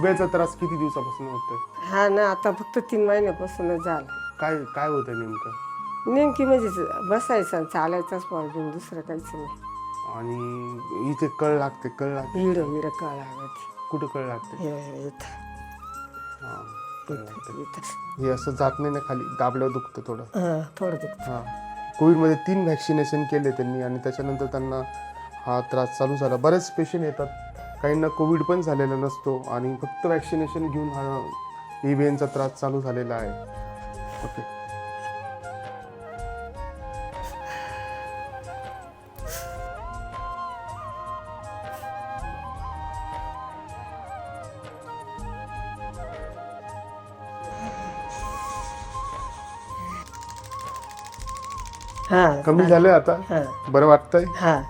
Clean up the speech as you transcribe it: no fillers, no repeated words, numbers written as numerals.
फुग्याचा त्रास किती दिवसापासून होतोय? हा ना, आता फक्त 3 महिन्यापासूनच झाला. काय काय होतं नेमकं? नेमकी म्हणजे बसायचं आणि चालायचाच प्रॉब्लेम, दुसरं काहीच नाही. आणि इथे कळ लागते, कळ लागते. इडं कळ लागते. कुठं कळ लागते? हे इथं हां, कळ लागते. इथं हे असं जात नाही ना खाली, दाबल्यावर दुखतं थोडं. थोडं दुखतं. हां. कोविडमध्ये 3 व्हॅक्सिनेशन केले त्यांनी आणि त्याच्यानंतर त्यांना हा त्रास चालू झाला. बरेच पेशंट येतात, काहींना कोविड पण झालेला नसतो आणि फक्त व्हॅक्सिनेशन घेऊन हा EVNचा त्रास चालू झालेला आहे. ओके. हा कमी झालं आता? हा बरं वाटतंय? हा